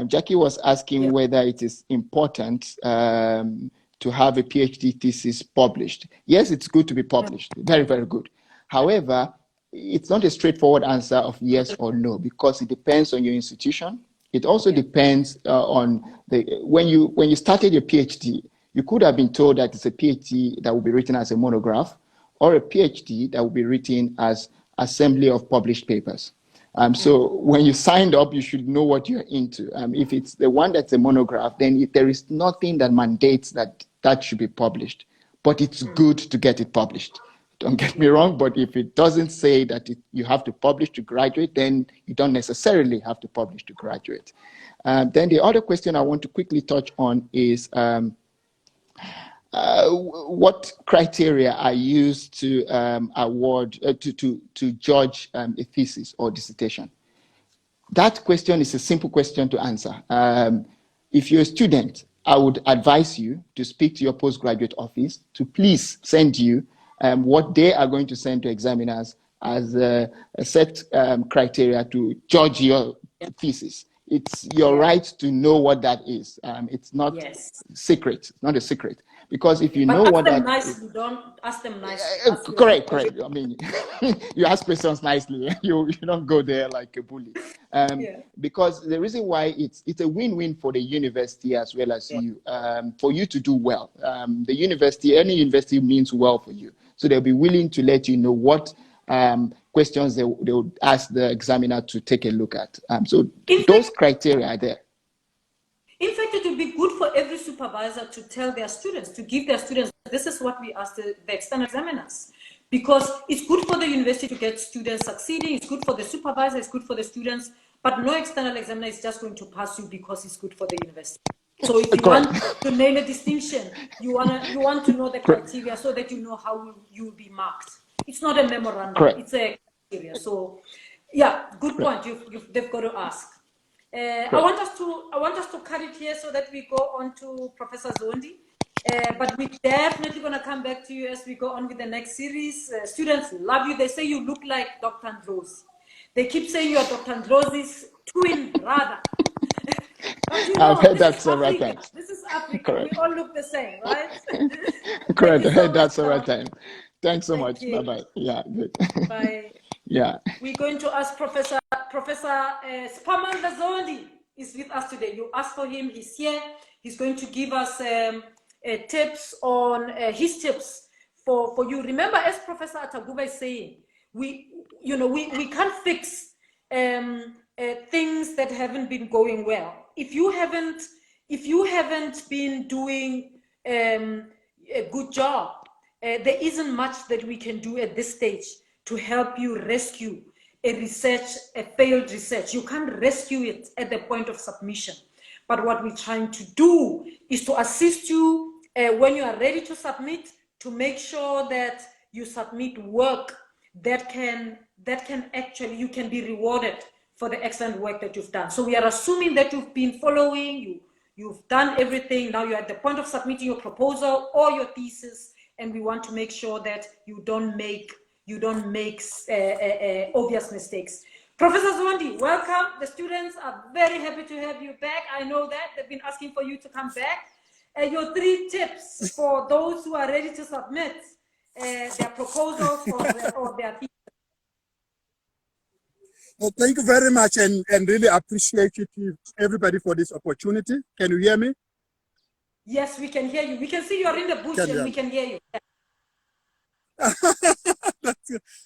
Jackie was asking whether it is important to have a PhD thesis published. Yes, it's good to be published. Very, very good. However, it's not a straightforward answer of yes or no, because it depends on your institution. It also depends on when you started your PhD, you could have been told that it's a PhD that will be written as a monograph, or a PhD that will be written as assembly of published papers. So when you signed up, you should know what you're into. If it's the one that's a monograph, then there is nothing that mandates that should be published, but it's good to get it published. Don't get me wrong, but if it doesn't say that you have to publish to graduate, then you don't necessarily have to publish to graduate. Then the other question I want to quickly touch on is what criteria are used to award, to judge a thesis or dissertation? That question is a simple question to answer. If you're a student, I would advise you to speak to your postgraduate office to please send you what they are going to send to examiners as a set criteria to judge your thesis. It's your right to know what that is. It's not secret. It's not a secret. Because if you know what that is, don't ask them nicely. Correct. I mean, you ask questions nicely. You don't go there like a bully. Because the reason why it's a win-win for the university as well as you, for you to do well. The university, any university means well for you. So they'll be willing to let you know what questions they would ask the examiner to take a look at. So those criteria are there. In fact, it would be good for every supervisor to tell their students, to give their students, this is what we ask the external examiners, because it's good for the university to get students succeeding, it's good for the supervisor, it's good for the students, but no external examiner is just going to pass you because it's good for the university. So if you Correct. want to nail a distinction, you want to know the criteria so that you know how you will be marked. It's not a memorandum, Correct. it's a criteria. So yeah, good point. They've got to ask. I want us to cut it here so that we go on to Professor Zondi. But we're definitely going to come back to you as we go on with the next series. Students love you. They say you look like Dr. Andros. They keep saying you're Dr. Andros' twin brother. But you know, I've heard this that is several Africa. times. This is Africa. Correct. We all look the same, right? Correct. You I so heard that much, several Tom. times. Thanks so Thank much. you. Bye-bye. Yeah, good. Bye. Yeah. We're going to ask Professor Spamanda Zondi is with us today. You asked for him. He's here. He's going to give us tips on his tips for you. Remember, as Professor Ataguba is saying, we can't fix things that haven't been going well. If you haven't been doing a good job, there isn't much that we can do at this stage to help you rescue a failed research. You can't rescue it at the point of submission. But what we're trying to do is to assist you when you are ready to submit, to make sure that you submit work that can actually, you can be rewarded for the excellent work that you've done. So we are assuming that you've been following, you've done everything. Now you're at the point of submitting your proposal or your thesis, and we want to make sure that you don't make obvious mistakes. Professor Zondi, welcome. The students are very happy to have you back. I know that they've been asking for you to come back. Your 3 tips for those who are ready to submit their proposals or their thesis. Well, thank you very much, and really appreciate you, everybody, for this opportunity. Can you hear me? Yes, we can hear you. We can see you're in the bush and we can hear you.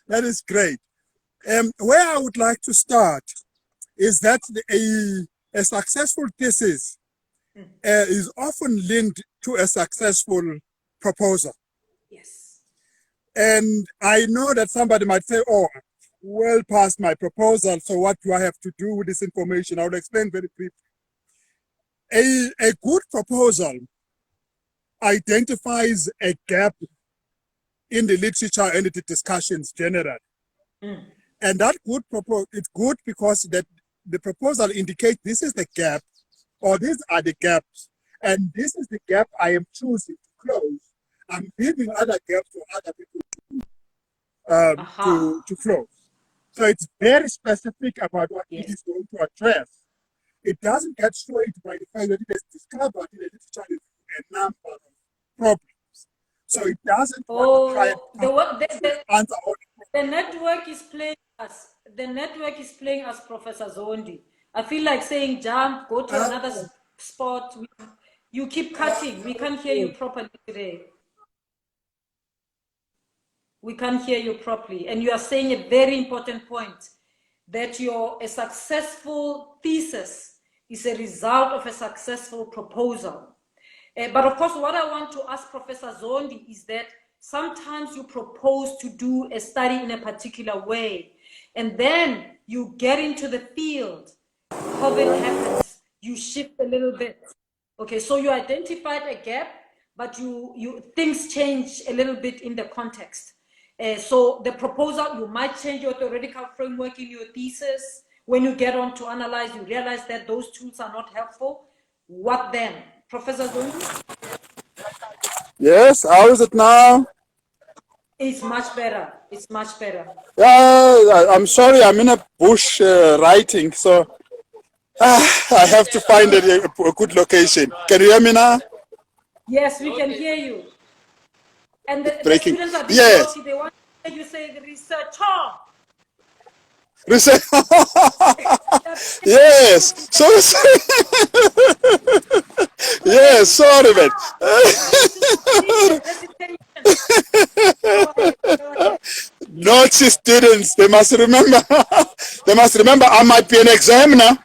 That is great. Where I would like to start is that a successful thesis is often linked to a successful proposal. Yes. And I know that somebody might say, oh, well past my proposal, so what do I have to do with this information? I will explain very briefly. A good proposal identifies a gap in the literature and the discussions generally. And that good proposal, it's good because that the proposal indicates this is the gap, or these are the gaps, and this is the gap I am choosing to close. I'm leaving other gaps for other people to close. So it's very specific about what it is going to address. It doesn't get swayed by the fact that it has discovered in the literature a number of problems. So it doesn't want to try and answer all the problems. The network is playing us. The network is playing us, Professor Zondi. I feel like saying jump, go to another spot. You keep cutting. We can't hear you properly today. We can't hear you properly. And you are saying a very important point, that a successful thesis is a result of a successful proposal. But of course, what I want to ask Professor Zondi is that sometimes you propose to do a study in a particular way, and then you get into the field, COVID happens, you shift a little bit. Okay, so you identified a gap, but things change a little bit in the context. So the proposal, you might change your theoretical framework in your thesis. When you get on to analyze, you realize that those tools are not helpful. What then? Professor Zondi? Yes, how is it now? It's much better. It's much better. Yeah, I'm sorry, I'm in a bush writing, so I have to find a good location. Can you hear me now? Yes, we can hear you. And the students are yes. They want to hear you say researcher. Research. Yes. So yes, sorry, man. Naughty students, they must remember. They must remember I might be an examiner,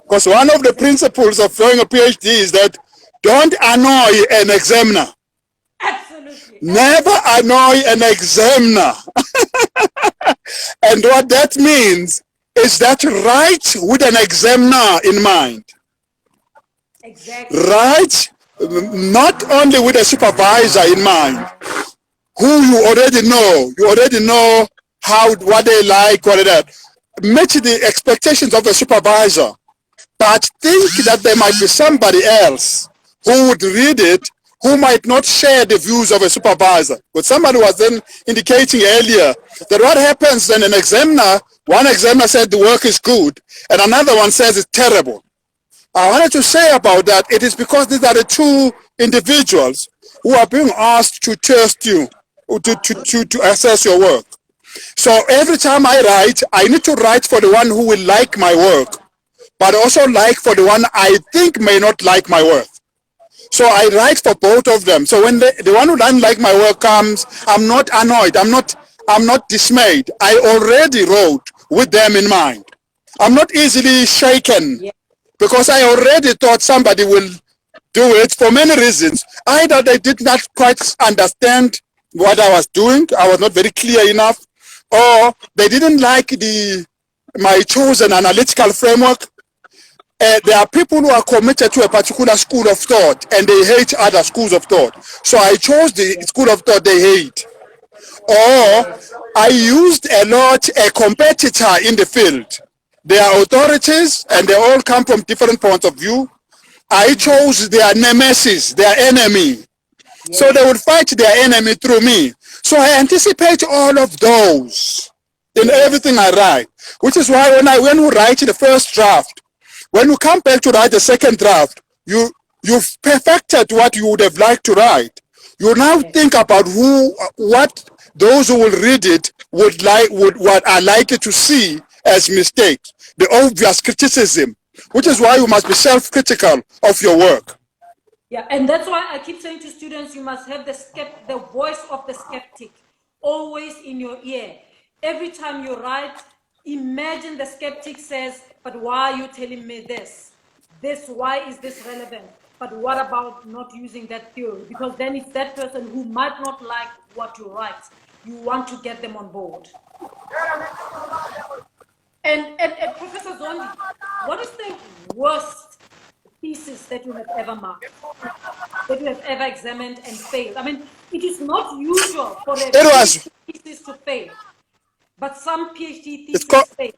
because one of the principles of doing a PhD is that don't annoy an examiner. Absolutely. Never annoy an examiner. And what that means is that write with an examiner in mind. Exactly. Write not only with a supervisor in mind, who you already know. You already know what they like, what they meet the expectations of a supervisor. But think that there might be somebody else who would read it who might not share the views of a supervisor. But somebody was then indicating earlier that what happens when one examiner said the work is good and another one says it's terrible. I wanted to say about that, it is because these are the two individuals who are being asked to test you, to assess your work. So every time I write, I need to write for the one who will like my work, but also like for the one I think may not like my work. So I write for both of them. So when the one who doesn't like my work comes, I'm not annoyed. I'm not dismayed. I already wrote with them in mind. I'm not easily shaken because I already thought somebody will do it for many reasons. Either they did not quite understand what I was doing, I was not very clear enough, or they didn't like my chosen analytical framework. There are people who are committed to a particular school of thought and they hate other schools of thought. So I chose the school of thought they hate. Or I used a lot a competitor in the field. They are authorities and they all come from different points of view. I chose their nemesis, their enemy. So they will fight their enemy through me. So I anticipate all of those in everything I write, which is why when we write the first draft, when you come back to write the second draft, you've perfected what you would have liked to write. You now think about what those who will read it what are likely to see as mistakes, the obvious criticism, which is why you must be self-critical of your work. Yeah, and that's why I keep saying to students, you must have the voice of the skeptic always in your ear. Every time you write, imagine the skeptic says, but why are you telling me this? Why is this relevant? But what about not using that theory? Because then it's that person who might not like what you write. You want to get them on board. And Professor Zondi, what is the worst thesis that you have ever marked, that you have ever examined and failed? I mean, it is not usual for a PhD thesis to fail, but some PhD theses fail.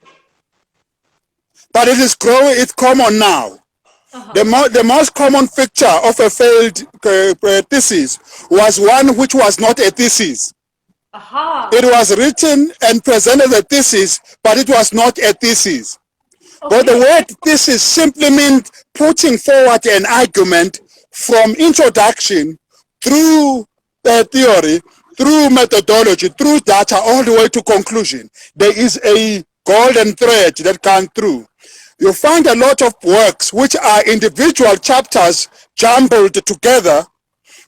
But it's common now. The most common feature of a failed thesis was one which was not a thesis. It was written and presented as a thesis, but it was not a thesis. But the word thesis simply means putting forward an argument from introduction through theory, through methodology, through data, all the way to conclusion. There is a golden thread that comes through. You find a lot of works which are individual chapters jumbled together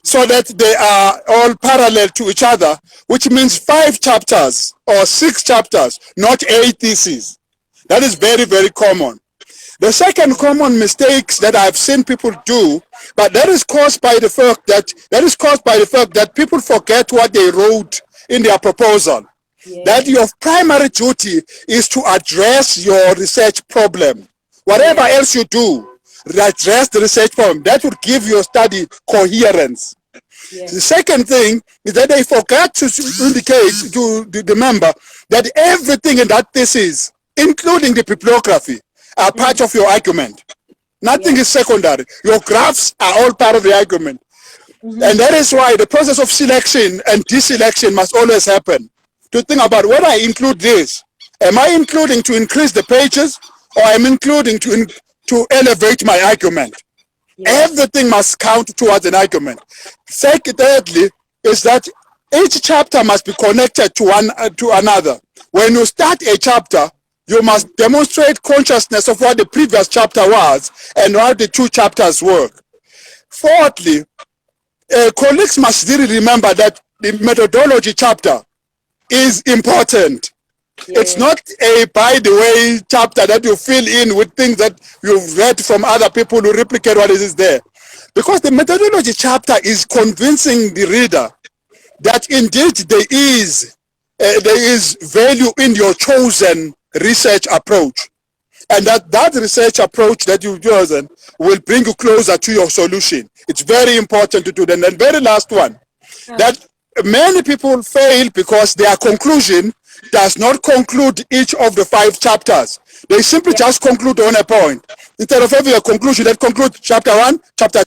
so that they are all parallel to each other, which means 5 chapters or 6 chapters, not 8 theses. That is very, very common. The second common mistakes that I've seen people do, but that is caused by the fact that people forget what they wrote in their proposal. That your primary duty is to address your research problem. Whatever else you do, address the research problem. That will give your study coherence. The second thing is that they forgot to indicate to the member that everything in that thesis, including the bibliography, are part of your argument. Nothing is secondary. Your graphs are all part of the argument. And that is why the process of selection and deselection must always happen. To think about whether I include this. Am I including to increase the pages, or am I including to elevate my argument? Everything must count towards an argument. Thirdly, is that each chapter must be connected to another. When you start a chapter, you must demonstrate consciousness of what the previous chapter was and how the 2 chapters work. Fourthly, colleagues must really remember that the methodology chapter is important. It's not a by the way chapter that you fill in with things that you've read from other people who replicate what is there. Because the methodology chapter is convincing the reader that indeed there is value in your chosen research approach, and that research approach that you've chosen will bring you closer to your solution. It's very important to do that. And the very last one, that many people fail because their conclusion does not conclude each of the 5 chapters. They simply just conclude on a point. Instead of having a conclusion that concludes chapter 1, chapter